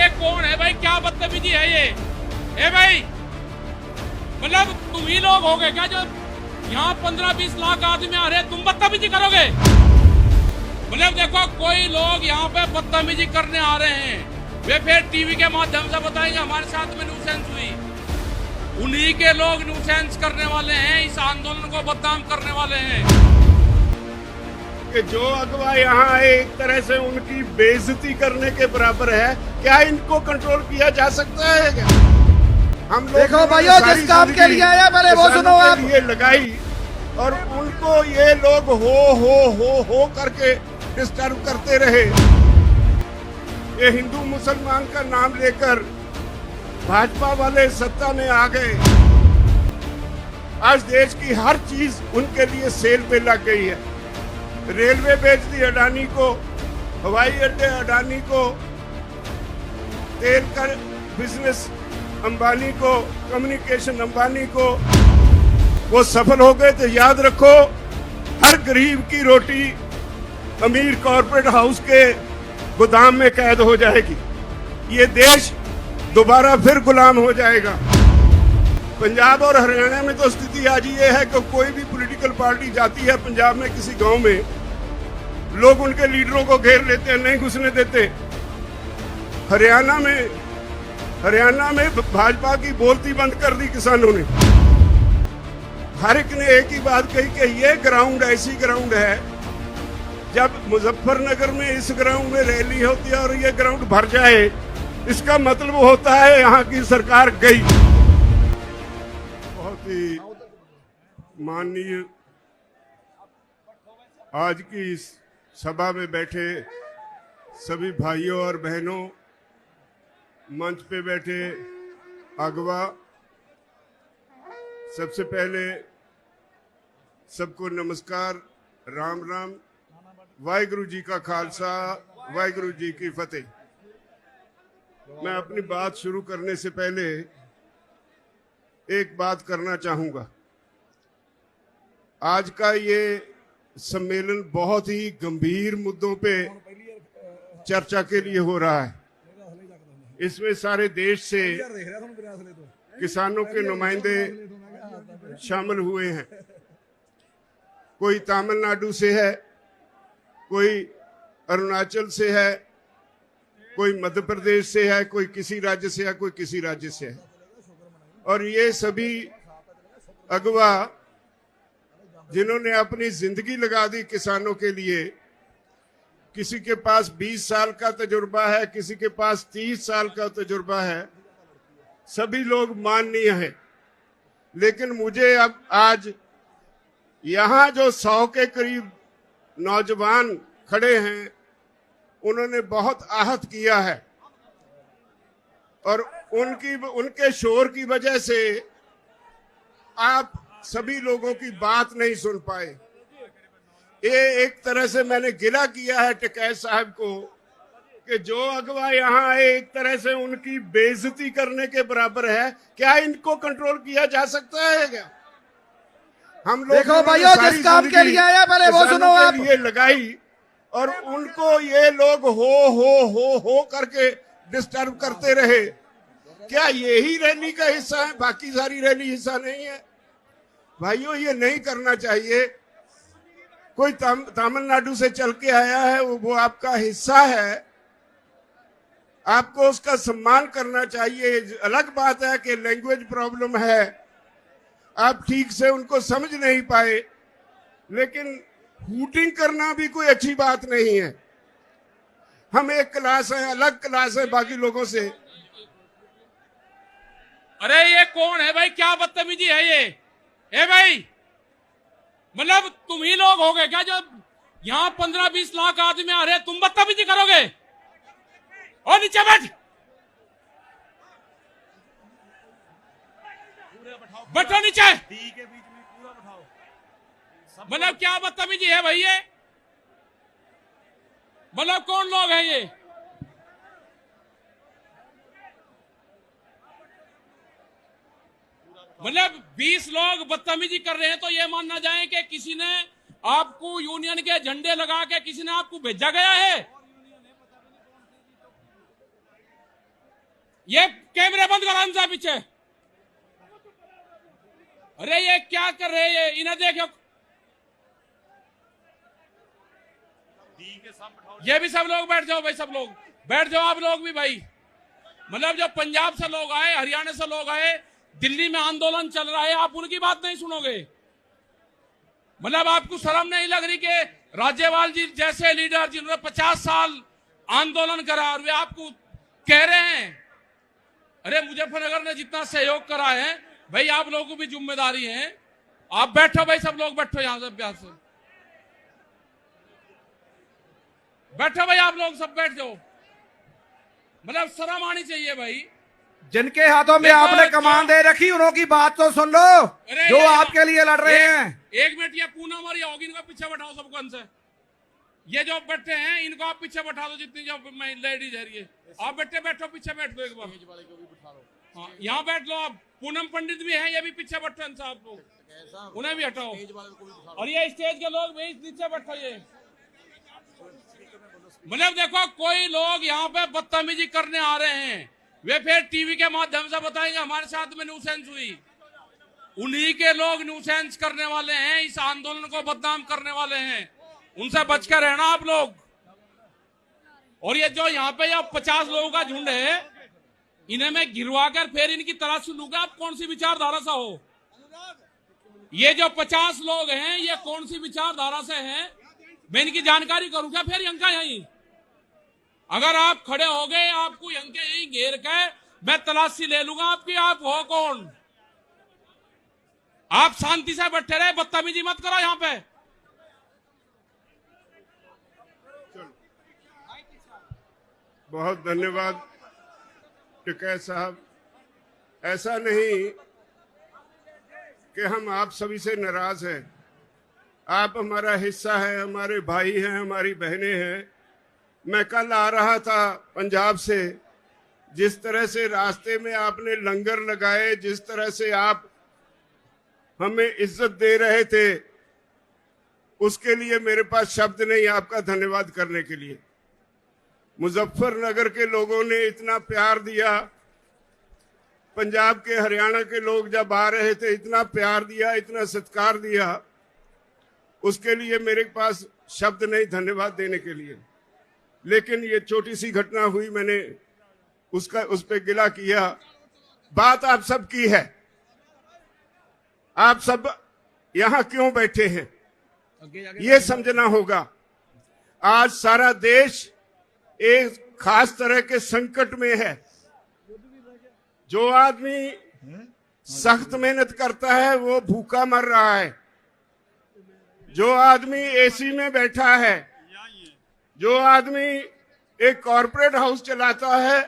ये कौन है भाई? क्या बदतमीजी है ये? ए भाई, मतलब तुम ही लोग हो गए क्या जो यहाँ 15-20 लाख आदमी आ रहे हैं, तुम बदतमीजी करोगे? मतलब देखो, कोई लोग यहाँ पे बदतमीजी करने आ रहे हैं, वे फिर टीवी के माध्यम से बताएंगे हमारे साथ में न्यूसेंस हुई। उन्हीं के लोग न्यूसेंस करने वाले हैं, इस आंदोलन को बदनाम करने वाले हैं। कि जो अगवा यहाँ आए एक तरह से उनकी बेइज्जती करने के बराबर है। क्या इनको कंट्रोल किया जा सकता है क्या? हम लोग देखो भाइयों, जिस काम के लिए आया पहले वो सुनो आप। ये लगाई और उनको ये लोग हो करके डिस्टर्ब करते रहे। ये हिंदू मुसलमान का नाम लेकर भाजपा वाले सत्ता में आ गए। आज देश की हर चीज उनके लिए सेल पे लग गई है। रेलवे बेच दी अडानी को, हवाई अड्डे अडानी को, तेल का बिजनेस अंबानी को, कम्युनिकेशन अंबानी को। वो सफल हो गए तो याद रखो, हर गरीब की रोटी अमीर कॉर्पोरेट हाउस के गोदाम में कैद हो जाएगी। ये देश दोबारा फिर गुलाम हो जाएगा। पंजाब और हरियाणा में तो स्थिति आज ये है कि कोई भी पॉलिटिकल पार्टी जाती है पंजाब में किसी गांव में, लोग उनके लीडरों को घेर लेते हैं, नहीं घुसने देते। हरियाणा में भाजपा की बोलती बंद कर दी किसानों ने। हर एक ने एक ही बात कही कि ये ग्राउंड ऐसी ग्राउंड है, जब मुजफ्फरनगर में इस ग्राउंड में रैली होती है और ये ग्राउंड भर जाए, इसका मतलब होता है यहाँ की सरकार गई। बहुत ही माननीय आज की इस सभा में बैठे सभी भाइयों और बहनों, मंच पे बैठे अगवा, सबसे पहले सबको नमस्कार, राम राम, वाहिगुरु जी का खालसा, वाहिगुरु जी की फतेह। मैं अपनी बात शुरू करने से पहले एक बात करना चाहूंगा। आज का ये सम्मेलन बहुत ही गंभीर मुद्दों पे चर्चा के लिए हो रहा है। इसमें सारे देश से किसानों के नुमाइंदे शामिल हुए हैं। कोई तमिलनाडु से है, कोई अरुणाचल से है, कोई मध्य प्रदेश से है, कोई किसी राज्य से है, कोई किसी राज्य से है। और ये सभी अगवा जिन्होंने अपनी जिंदगी लगा दी किसानों के लिए, किसी के पास 20 साल का तजुर्बा है, किसी के पास 30 साल का तजुर्बा है, सभी लोग माननीय हैं। लेकिन मुझे अब आज यहाँ जो 100 के करीब नौजवान खड़े हैं, उन्होंने बहुत आहत किया है और उनके शोर की वजह से आप सभी लोगों की बात नहीं सुन पाए। ये एक तरह से मैंने गिला किया है टिकैत साहब को कि जो अगवा यहाँ आए एक तरह से उनकी बेइज्जती करने के बराबर है। क्या इनको कंट्रोल किया जा सकता है क्या? हम लोग देखो भाइयों, जिस काम के लिए आया पहले वो सुनो आप। ये लगाई और उनको ये लोग हो करके डिस्टर्ब करते रहे। क्या यही रैली का हिस्सा है? बाकी सारी रैली हिस्सा नहीं है? भाइयों, ये नहीं करना चाहिए। कोई तमिलनाडु से चल के आया है, वो आपका हिस्सा है, आपको उसका सम्मान करना चाहिए। अलग बात है कि लैंग्वेज प्रॉब्लम है, आप ठीक से उनको समझ नहीं पाए, लेकिन हूटिंग करना भी कोई अच्छी बात नहीं है। हम एक क्लास है, अलग क्लास है बाकी लोगों से। अरे ये कौन है भाई? क्या बदतमीजी है ये? ए भाई, मतलब तुम ही लोग हो गए क्या जो यहाँ 15-20 लाख आदमी आ रहे हैं, तुम बदतमीजी करोगे? और नीचे बैठ, बैठो नीचे। मतलब क्या बदतमीजी है भाई ये? मतलब कौन लोग हैं ये? मतलब 20 लोग बदतमीजी कर रहे हैं तो ये मान ना जाए कि किसी ने आपको यूनियन के झंडे लगा के किसी ने आपको भेजा गया है। ये कैमरे बंद करो हमसे पीछे। अरे ये क्या कर रहे हैं, इन्हें देखो। ये भी सब लोग बैठ जाओ भाई, सब लोग बैठ जाओ, आप लोग भी भाई। मतलब जो पंजाब से लोग आए, हरियाणा से लोग आए, दिल्ली में आंदोलन चल रहा है, आप उनकी बात नहीं सुनोगे। मतलब आपको शर्म नहीं लग रही कि राज्यपाल जी जैसे लीडर जिन्होंने 50 साल आंदोलन करा और वे आपको कह रहे हैं। अरे मुजफ्फरनगर ने जितना सहयोग करा है भाई, आप लोगों को भी जिम्मेदारी है। आप बैठो भाई, सब लोग बैठो, यहां से प्यार से बैठो भाई, आप लोग सब बैठ जाओ। मतलब शर्म आनी चाहिए भाई। जिनके हाथों में आपने कमान दे रखी उनकी बात तो सुन लो, जो आपके लिए लड़ रहे हैं। एक मिनट, ये पूनम और ये होगी, इनको पीछे बैठाओ सबको अंश। ये जो बैठे हैं इनको आप पीछे बैठा दो, जितनी जो लेडीज है ये आप बैठो, पीछे बैठ दो एक बार। हाँ, यहाँ बैठ लो आप। पूनम पंडित भी हैं, ये भी पीछे बैठो आप लोग, उन्हें भी हटाओ। और ये स्टेज के लोग भी नीचे बैठो। ये मतलब देखो, कोई लोग यहाँ पे बदतमीजी करने आ रहे हैं, वे फिर टीवी के माध्यम से बताएंगे हमारे साथ में न्यूसेंस हुई। उन्हीं के लोग न्यूसेंस करने वाले हैं, इस आंदोलन को बदनाम करने वाले हैं। उनसे बचकर रहना आप लोग। और ये जो यहाँ पे 50 लोगों का झुंड है, इन्हें मैं गिरवा कर फिर इनकी तलाश लूंगा आप कौन सी विचारधारा से हो। ये जो 50 लोग हैं, ये कौन सी विचारधारा से हैं, मैं इनकी जानकारी करूंगा फिर यंका यहीं। अगर आप खड़े हो गए, आपको यंके यहीं घेर के मैं तलाशी ले लूंगा आपकी। आप हो कौन? आप शांति से बैठे रहे, बदतमीजी मत करो यहां पे। बहुत धन्यवाद टिकैत साहब। ऐसा नहीं कि हम आप सभी से नाराज हैं। आप हमारा हिस्सा है, हमारे भाई हैं, हमारी बहनें हैं। मैं कल आ रहा था पंजाब से, जिस तरह से रास्ते में आपने लंगर लगाए, जिस तरह से आप हमें इज्जत दे रहे थे, उसके लिए मेरे पास शब्द नहीं आपका धन्यवाद करने के लिए। मुजफ्फरनगर के लोगों ने इतना प्यार दिया, पंजाब के हरियाणा के लोग जब आ रहे थे इतना प्यार दिया, इतना सत्कार दिया, उसके लिए मेरे पास शब्द नहीं धन्यवाद देने के लिए। लेकिन ये छोटी सी घटना हुई, मैंने उस पे गिला किया। बात आप सब की है। आप सब यहां क्यों बैठे हैं ये समझना होगा। आज सारा देश एक खास तरह के संकट में है। जो आदमी सख्त मेहनत करता है वो भूखा मर रहा है। जो आदमी एसी में बैठा है, जो आदमी एक कॉरपोरेट हाउस चलाता है,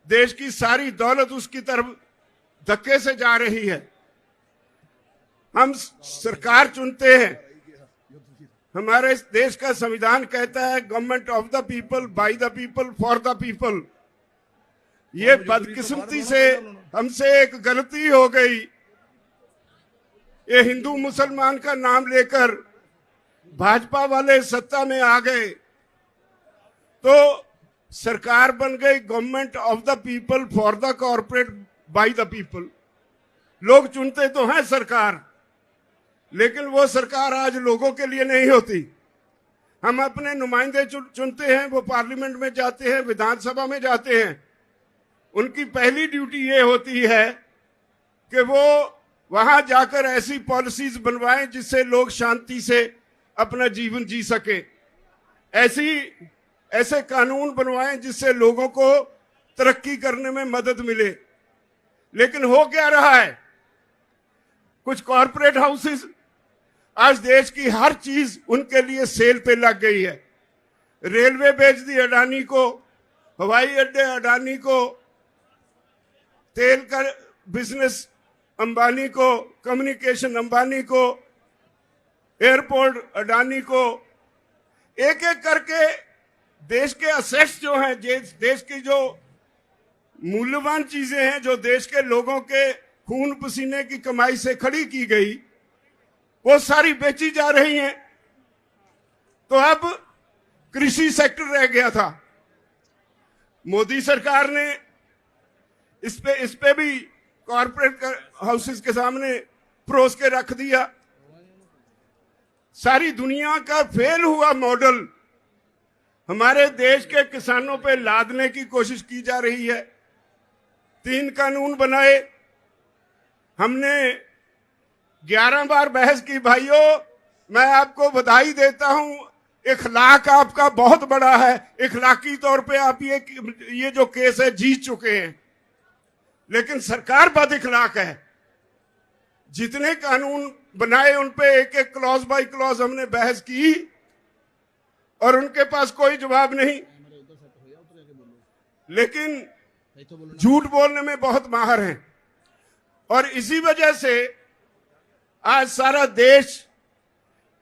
देश की सारी दौलत उसकी तरफ धक्के से जा रही है। हम सरकार चुनते हैं। हमारे देश का संविधान कहता है government of the people, by the people, for the people. ये बदकिस्मती से हमसे एक गलती हो गई। ये हिंदू मुसलमान का नाम लेकर भाजपा वाले सत्ता में आ गए तो सरकार बन गई government of the people, for the corporate, by the people. लोग चुनते तो हैं सरकार, लेकिन वो सरकार आज लोगों के लिए नहीं होती। हम अपने नुमाइंदे चुनते हैं, वो पार्लियामेंट में जाते हैं, विधानसभा में जाते हैं। उनकी पहली ड्यूटी ये होती है कि वो वहां जाकर ऐसी पॉलिसीज बनवाएं जिससे लोग शांति से अपना जीवन जी सके। ऐसे कानून बनवाएं जिससे लोगों को तरक्की करने में मदद मिले। लेकिन हो क्या रहा है, कुछ कॉरपोरेट हाउसेस आज देश की हर चीज उनके लिए सेल पे लग गई है। रेलवे बेच दी अडानी को, हवाई अड्डे अडानी को, तेल का बिजनेस अंबानी को, कम्युनिकेशन अंबानी को, एयरपोर्ट अडानी को। एक एक करके देश के असेट्स जो हैं, देश की जो मूल्यवान चीजें हैं, जो देश के लोगों के खून पसीने की कमाई से खड़ी की गई, वो सारी बेची जा रही हैं। तो अब कृषि सेक्टर रह गया था। मोदी सरकार ने इस पे भी कॉर्पोरेट हाउसेस के सामने परोस के रख दिया। सारी दुनिया का फेल हुआ मॉडल हमारे देश के किसानों पे लादने की कोशिश की जा रही है। 3 कानून बनाए, हमने 11 बार बहस की। भाइयों, मैं आपको बधाई देता हूं, इखलाक आपका बहुत बड़ा है। इखलाकी तौर पे आप ये जो केस है जीत चुके हैं, लेकिन सरकार बद इखलाक है। जितने कानून बनाए उन पे एक एक क्लॉज बाय क्लॉज हमने बहस की और उनके पास कोई जवाब नहीं, लेकिन झूठ बोलने में बहुत माहिर हैं। और इसी वजह से आज सारा देश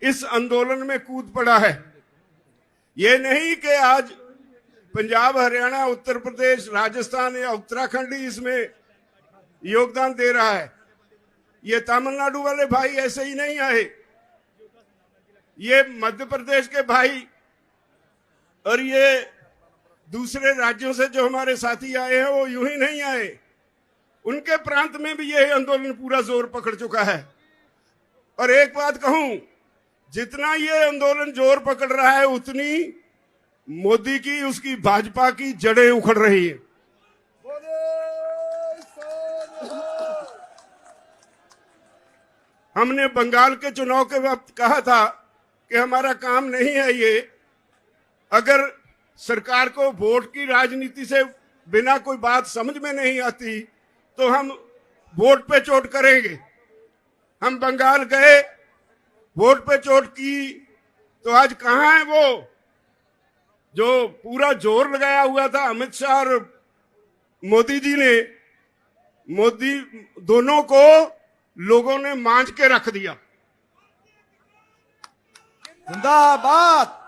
इस आंदोलन में कूद पड़ा है। ये नहीं कि आज पंजाब, हरियाणा, उत्तर प्रदेश, राजस्थान या उत्तराखंड ही इसमें योगदान दे रहा है। ये तमिलनाडु वाले भाई ऐसे ही नहीं आए, ये मध्य प्रदेश के भाई और ये दूसरे राज्यों से जो हमारे साथी आए हैं वो यूं ही नहीं आए। उनके प्रांत में भी यह आंदोलन पूरा जोर पकड़ चुका है। और एक बात कहूं, जितना ये आंदोलन जोर पकड़ रहा है उतनी मोदी की, उसकी भाजपा की जड़ें उखड़ रही है। हमने बंगाल के चुनाव के वक्त कहा था कि हमारा काम नहीं है ये, अगर सरकार को वोट की राजनीति से बिना कोई बात समझ में नहीं आती तो हम वोट पे चोट करेंगे। हम बंगाल गए, वोट पे चोट की, तो आज कहां है वो जो पूरा जोर लगाया हुआ था अमित शाह और मोदी जी ने? मोदी दोनों को लोगों ने मांझ के रख दिया। जिंदाबाद।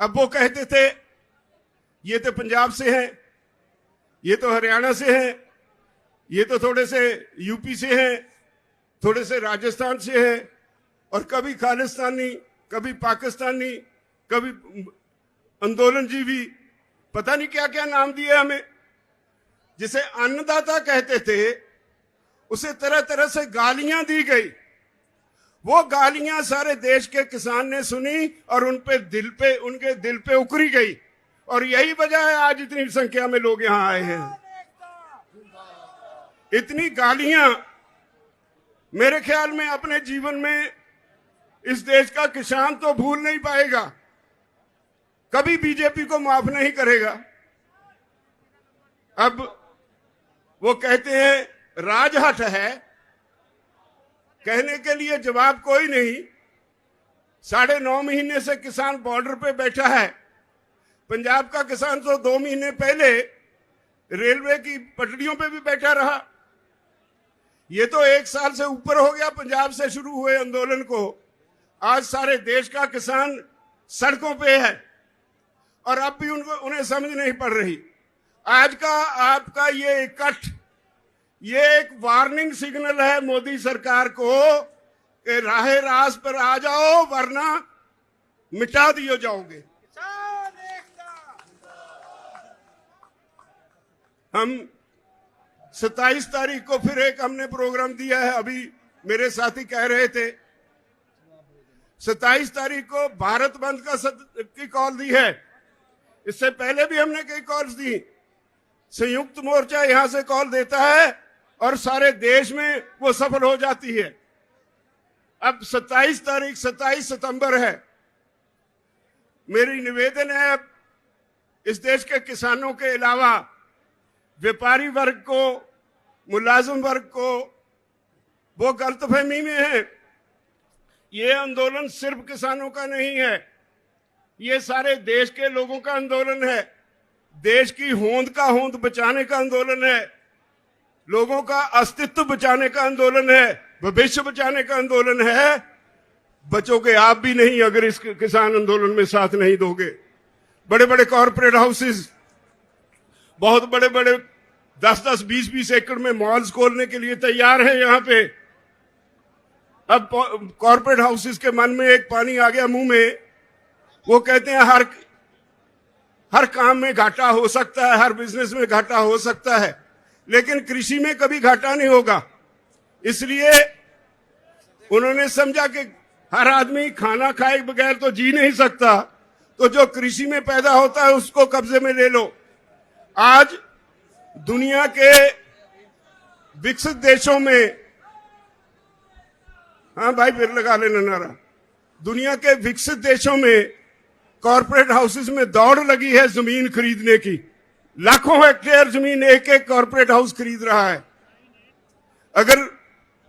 अब वो कहते थे ये तो पंजाब से हैं, ये तो हरियाणा से हैं, ये तो थोड़े से यूपी से हैं, थोड़े से राजस्थान से हैं, और कभी खालिस्तानी, कभी पाकिस्तानी, कभी आंदोलनजीवी, पता नहीं क्या क्या नाम दिए हमें। जिसे अन्नदाता कहते थे उसे तरह तरह से गालियां दी गई। वो गालियां सारे देश के किसान ने सुनी और उनके दिल पे उकरी गई, और यही वजह है आज इतनी संख्या में लोग यहां आए हैं। इतनी गालियां मेरे ख्याल में अपने जीवन में इस देश का किसान तो भूल नहीं पाएगा, कभी बीजेपी को माफ नहीं करेगा। अब वो कहते हैं राजहट है, कहने के लिए जवाब कोई नहीं। 9.5 महीने से किसान बॉर्डर पे बैठा है। पंजाब का किसान तो 2 महीने पहले रेलवे की पटरियों पे भी बैठा रहा। ये तो 1 साल से ऊपर हो गया पंजाब से शुरू हुए आंदोलन को। आज सारे देश का किसान सड़कों पे है और अब भी उन्हें समझ नहीं पड़ रही। आज का आपका ये इकट्ठ, ये एक वार्निंग सिग्नल है मोदी सरकार को कि राहे रास पर आ जाओ वरना मिटा दिए जाओगे। हम 27 तारीख को फिर एक हमने प्रोग्राम दिया है। अभी मेरे साथी कह रहे थे 27 तारीख को भारत बंद की कॉल दी है। इससे पहले भी हमने कई कॉल्स दी। संयुक्त मोर्चा यहां से कॉल देता है और सारे देश में वो सफल हो जाती है। अब 27 सितंबर है। मेरी निवेदन है इस देश के किसानों के अलावा व्यापारी वर्ग को, मुलाजिम वर्ग को, वो गलतफहमी में है। ये आंदोलन सिर्फ किसानों का नहीं है, ये सारे देश के लोगों का आंदोलन है। देश की होंद का होंद बचाने का आंदोलन है, लोगों का अस्तित्व बचाने का आंदोलन है, भविष्य बचाने का आंदोलन है। बचोगे आप भी नहीं अगर इस किसान आंदोलन में साथ नहीं दोगे। बड़े बड़े कॉर्पोरेट हाउसेस, बहुत बड़े बड़े 10-10, 20-20 एकड़ में मॉल्स खोलने के लिए तैयार हैं यहां पे। अब कॉर्पोरेट हाउसेस के मन में एक पानी आ गया मुंह में। वो कहते हैं हर काम में घाटा हो सकता है, हर बिजनेस में घाटा हो सकता है, लेकिन कृषि में कभी घाटा नहीं होगा। इसलिए उन्होंने समझा कि हर आदमी खाना खाए बगैर तो जी नहीं सकता, तो जो कृषि में पैदा होता है उसको कब्जे में ले लो। आज दुनिया के विकसित देशों में, हाँ भाई फिर लगा लेना नारा, दुनिया के विकसित देशों में कॉर्पोरेट हाउसेस में दौड़ लगी है जमीन खरीदने की। लाखों हेक्टेयर जमीन एक एक कॉर्पोरेट हाउस खरीद रहा है। अगर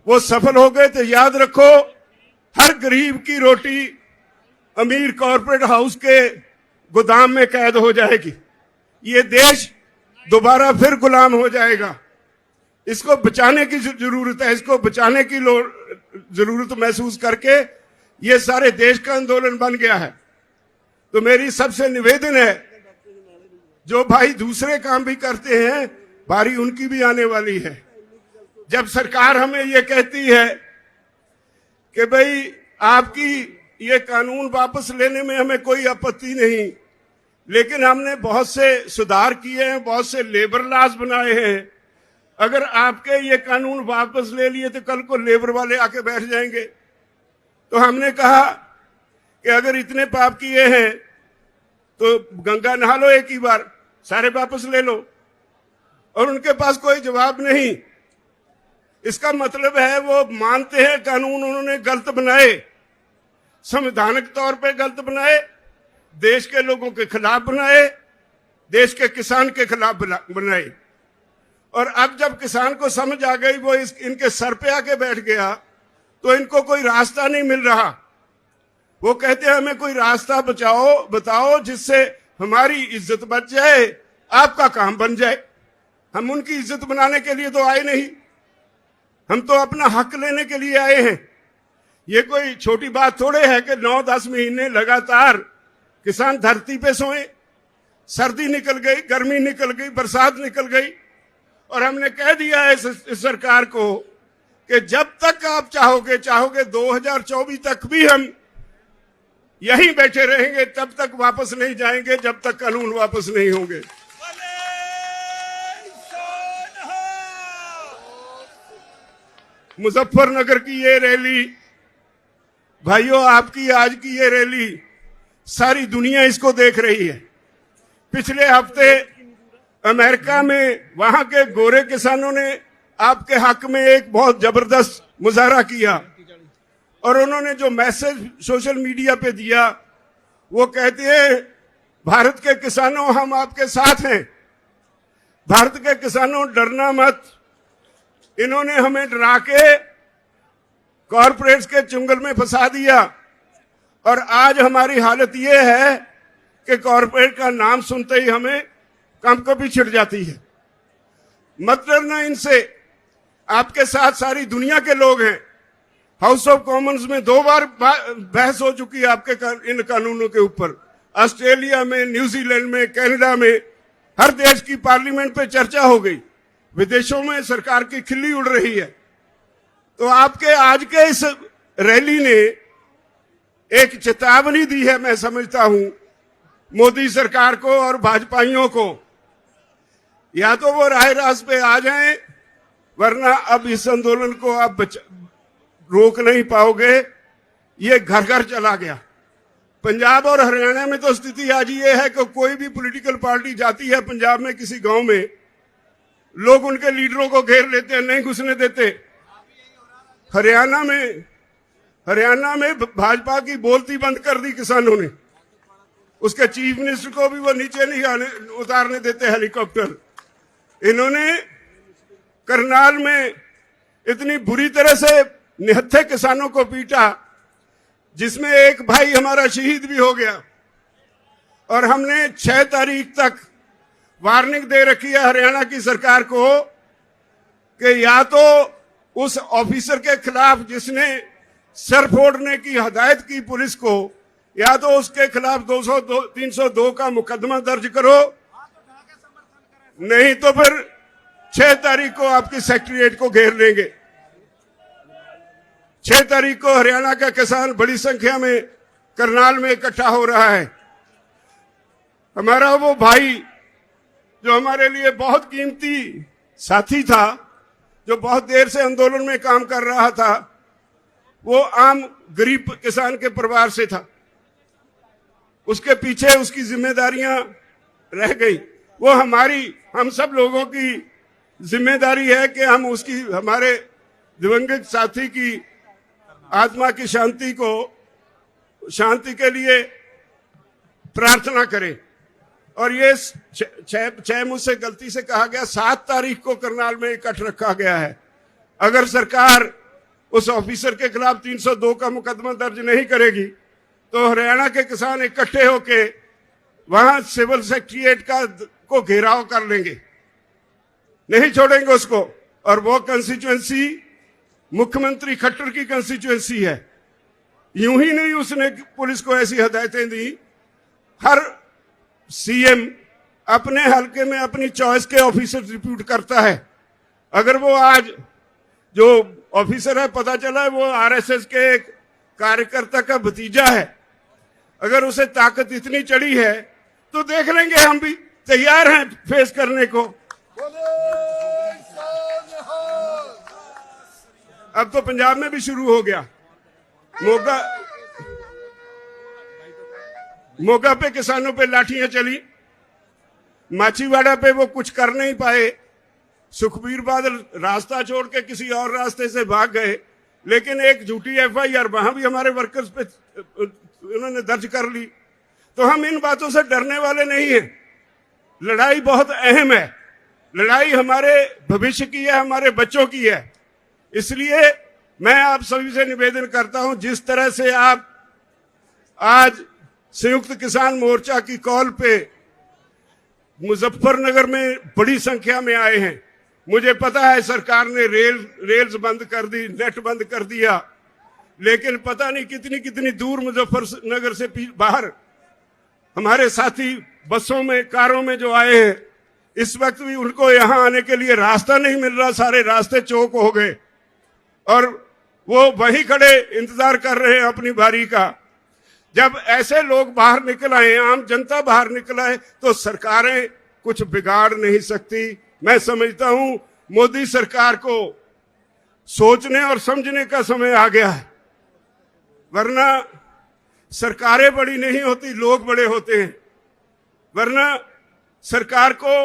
वो सफल हो गए तो याद रखो, हर गरीब की रोटी अमीर कॉर्पोरेट हाउस के गोदाम में कैद हो जाएगी। ये देश दोबारा फिर गुलाम हो जाएगा। इसको बचाने की जरूरत है। इसको बचाने की जरूरत महसूस करके ये सारे देश का आंदोलन बन गया है। तो मेरी सबसे निवेदन है, जो भाई दूसरे काम भी करते हैं, बारी उनकी भी आने वाली है। जब सरकार हमें ये कहती है कि भाई आपकी ये कानून वापस लेने में हमें कोई आपत्ति नहीं, लेकिन हमने बहुत से सुधार किए हैं, बहुत से लेबर लॉज बनाए हैं। अगर आपके ये कानून वापस ले लिए तो कल को लेबर वाले आके बैठ जाएंगे। तो हमने कहा कि अगर इतने पाप किए हैं तो गंगा नहा लो एक ही बार, सारे वापस ले लो। और उनके पास कोई जवाब नहीं। इसका मतलब है वो मानते हैं कानून उन्होंने गलत बनाए, संवैधानिक तौर पे गलत बनाए, देश के लोगों के खिलाफ बनाए, देश के किसान के खिलाफ बनाए। और अब जब किसान को समझ आ गई, वो इनके सर पे आके बैठ गया, तो इनको कोई रास्ता नहीं मिल रहा। वो कहते हैं हमें कोई रास्ता बताओ जिससे हमारी इज्जत बच जाए, आपका काम बन जाए। हम उनकी इज्जत बनाने के लिए तो आए नहीं, हम तो अपना हक लेने के लिए आए हैं। ये कोई छोटी बात थोड़े है कि 9-10 महीने लगातार किसान धरती पे सोए। सर्दी निकल गई, गर्मी निकल गई, बरसात निकल गई, और हमने कह दिया है इस सरकार को कि जब तक आप चाहोगे 2024 तक भी हम यहीं बैठे रहेंगे, तब तक वापस नहीं जाएंगे, जब तक कानून वापस नहीं होंगे। मुजफ्फरनगर की ये रैली, भाइयों आपकी आज की ये रैली, सारी दुनिया इसको देख रही है। पिछले हफ्ते अमेरिका में वहां के गोरे किसानों ने आपके हक में एक बहुत जबरदस्त मुजाहरा किया, और उन्होंने जो मैसेज सोशल मीडिया पे दिया, वो कहते हैं भारत के किसानों हम आपके साथ हैं, भारत के किसानों डरना मत। इन्होंने हमें डरा के कॉर्पोरेट्स के चुंगल में फंसा दिया, और आज हमारी हालत ये है कि कॉर्पोरेट का नाम सुनते ही हमें कंपकपी छिड़ जाती है। मत डरना इनसे, आपके साथ सारी दुनिया के लोग हैं। हाउस ऑफ कॉमन्स में 2 बार बहस हो चुकी है आपके इन कानूनों के ऊपर। ऑस्ट्रेलिया में, न्यूजीलैंड में, कनाडा में, हर देश की पार्लियामेंट पे चर्चा हो गई। विदेशों में सरकार की खिल्ली उड़ रही है। तो आपके आज के इस रैली ने एक चेतावनी दी है, मैं समझता हूं, मोदी सरकार को और भाजपाइयों को। या तो वो राह रास्त पे आ जाएं, वरना अब इस आंदोलन को आप रोक नहीं पाओगे। ये घर घर चला गया। पंजाब और हरियाणा में तो स्थिति आज ये है कि कोई भी पॉलिटिकल पार्टी जाती है पंजाब में किसी गांव में, लोग उनके लीडरों को घेर लेते हैं, नहीं घुसने देते। हरियाणा में भाजपा की बोलती बंद कर दी किसानों ने। उसके चीफ मिनिस्टर को भी वो नीचे नहीं उतारने देते हेलीकॉप्टर। इन्होंने करनाल में इतनी बुरी तरह से निहत्थे किसानों को पीटा, जिसमें एक भाई हमारा शहीद भी हो गया। और हमने 6 तारीख तक वार्निंग दे रखी है हरियाणा की सरकार को कि या तो उस ऑफिसर के खिलाफ जिसने सर फोड़ने की हदायत की पुलिस को, या तो उसके खिलाफ 302 का मुकदमा दर्ज करो, नहीं तो फिर 6 तारीख को आपकी सेक्रेटेरिएट को घेर लेंगे। 6 तारीख को हरियाणा का किसान बड़ी संख्या में करनाल में इकट्ठा हो रहा है। हमारा वो भाई जो हमारे लिए बहुत कीमती साथी था जो बहुत देर से आंदोलन में काम कर रहा था, वो आम गरीब किसान के परिवार से था। उसके पीछे उसकी जिम्मेदारियां रह गई। वो हम सब लोगों की जिम्मेदारी है कि हम उसकी, हमारे दिवंगत साथी की आत्मा की शांति के लिए प्रार्थना करें। और ये मुझसे गलती से कहा गया 7 तारीख को करनाल में इकट्ठ रखा गया है। अगर सरकार उस ऑफिसर के खिलाफ 302 का मुकदमा दर्ज नहीं करेगी तो हरियाणा के किसान इकट्ठे होके वहां सिविल सेक्रेटेरिएट को घेराव कर लेंगे, नहीं छोड़ेंगे उसको। और वो कंस्टिट्यूएंसी मुख्यमंत्री खट्टर की कंस्टिट्यूएंसी है। यूं ही नहीं उसने पुलिस को ऐसी हदायतें दी। हर सीएम अपने हलके में अपनी चॉइस के ऑफिसर रिक्रूट करता है। अगर वो आज जो ऑफिसर है, पता चला है वो आरएसएस के एक कार्यकर्ता का भतीजा है, अगर उसे ताकत इतनी चढ़ी है तो देख लेंगे, हम भी तैयार हैं फेस करने को। अब तो पंजाब में भी शुरू हो गया। मोगा पे किसानों पे लाठियां चली, माछीवाड़ा पे वो कुछ कर नहीं पाए। सुखबीर बादल रास्ता छोड़ के किसी और रास्ते से भाग गए, लेकिन एक झूठी एफआईआर वहां भी हमारे वर्कर्स पे उन्होंने दर्ज कर ली। तो हम इन बातों से डरने वाले नहीं हैं। लड़ाई बहुत अहम है, लड़ाई हमारे भविष्य की है, हमारे बच्चों की है। इसलिए मैं आप सभी से निवेदन करता हूं, जिस तरह से आप आज संयुक्त किसान मोर्चा की कॉल पे मुजफ्फरनगर में बड़ी संख्या में आए हैं। मुझे पता है सरकार ने रेल्स बंद कर दी, नेट बंद कर दिया, लेकिन पता नहीं कितनी कितनी दूर मुजफ्फरनगर से बाहर हमारे साथी बसों में, कारों में जो आए हैं, इस वक्त भी उनको यहां आने के लिए रास्ता नहीं मिल रहा। सारे रास्ते चौक हो गए और वो वहीं खड़े इंतजार कर रहे हैं अपनी बारी का। जब ऐसे लोग बाहर निकल आए, आम जनता बाहर निकल आए, तो सरकारें कुछ बिगाड़ नहीं सकती। मैं समझता हूं मोदी सरकार को सोचने और समझने का समय आ गया है, वरना सरकारें बड़ी नहीं होती, लोग बड़े होते हैं। वरना सरकार को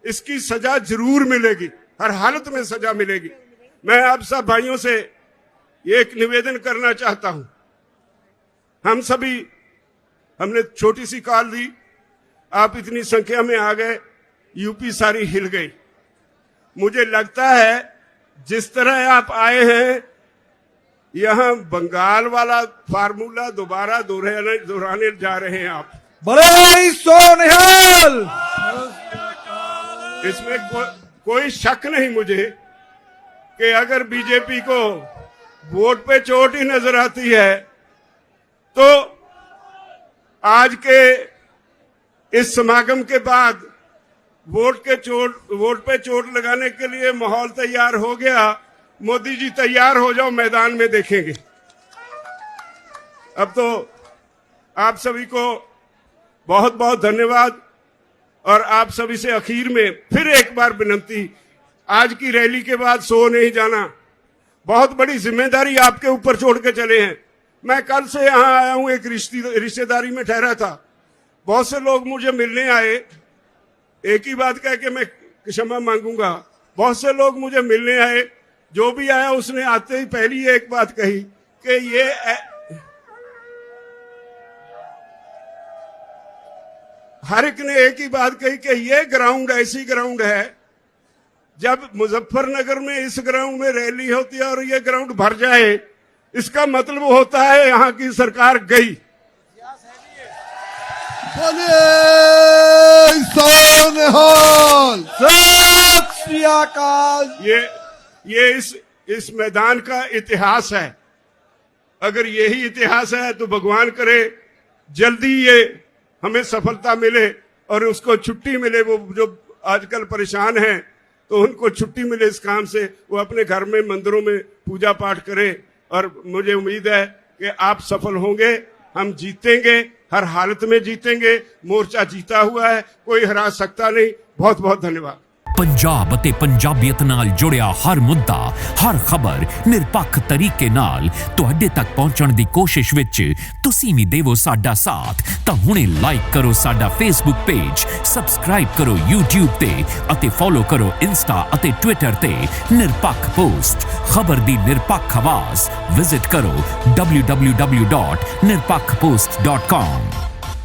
इसकी सजा जरूर मिलेगी, हर हालत में सजा मिलेगी। मैं आप सब भाइयों से एक निवेदन करना चाहता हूं। हमने छोटी सी कॉल दी, आप इतनी संख्या में आ गए, यूपी सारी हिल गई। मुझे लगता है जिस तरह आप आए हैं, यहां बंगाल वाला फार्मूला दोबारा दोहराने जा रहे हैं आप। बड़े सोनिहाल, इसमें कोई शक नहीं मुझे कि अगर बीजेपी को वोट पे चोट ही नजर आती है तो आज के इस समागम के बाद वोट पे चोट लगाने के लिए माहौल तैयार हो गया। मोदी जी तैयार हो जाओ, मैदान में देखेंगे। अब तो आप सभी को बहुत बहुत धन्यवाद। और आप सभी से आखिर में फिर एक बार विनती, आज की रैली के बाद सो नहीं जाना। बहुत बड़ी जिम्मेदारी आपके ऊपर छोड़ के चले हैं। मैं कल से यहां आया हूं, एक रिश्तेदारी में ठहरा था। बहुत से लोग मुझे मिलने आए, एक ही बात कह के मैं क्षमा मांगूंगा। बहुत से लोग मुझे मिलने आए, जो भी आया उसने आते ही पहली एक बात कही कि ये हर एक ने एक ही बात कही कि ये ग्राउंड ऐसी ग्राउंड है, जब मुजफ्फरनगर में इस ग्राउंड में रैली होती है और ये ग्राउंड भर जाए, इसका मतलब होता है यहां की सरकार गई। ये इस मैदान का इतिहास है। अगर यही इतिहास है तो भगवान करे जल्दी ये हमें सफलता मिले और उसको छुट्टी मिले। वो जो आजकल परेशान हैं तो उनको छुट्टी मिले इस काम से, वो अपने घर में मंदिरों में पूजा पाठ करें। और मुझे उम्मीद है कि आप सफल होंगे, हम जीतेंगे, हर हालत में जीतेंगे। मोर्चा जीता हुआ है, कोई हरा सकता नहीं। बहुत बहुत धन्यवाद। पंजाब ਅਤੇ ਪੰਜਾਬੀਅਤ ਨਾਲ ਜੁੜਿਆ ਹਰ ਮੁੱਦਾ, ਹਰ ਖਬਰ ਨਿਰਪੱਖ ਤਰੀਕੇ ਨਾਲ ਤੁਹਾਡੇ ਤੱਕ ਪਹੁੰਚਣ ਦੀ ਕੋਸ਼ਿਸ਼ ਵਿੱਚ ਤੁਸੀਂ ਵੀ ਦੇਵੋ ਸਾਡਾ ਸਾਥ। ਤਾਂ ਹੁਣੇ ਲਾਈਕ ਕਰੋ ਸਾਡਾ ਫੇਸਬੁੱਕ ਪੇਜ, ਸਬਸਕ੍ਰਾਈਬ ਕਰੋ YouTube ਤੇ ਅਤੇ ਫੋਲੋ ਕਰੋ ਇੰਸਟਾ ਅਤੇ ਟਵਿੱਟਰ ਤੇ ਨਿਰਪੱਖ ਪੋਸਟ, ਖਬਰ ਦੀ ਨਿਰਪੱਖ ਆਵਾਜ਼। ਵਿਜ਼ਿਟ ਕਰੋ www.nirpakhpost.com।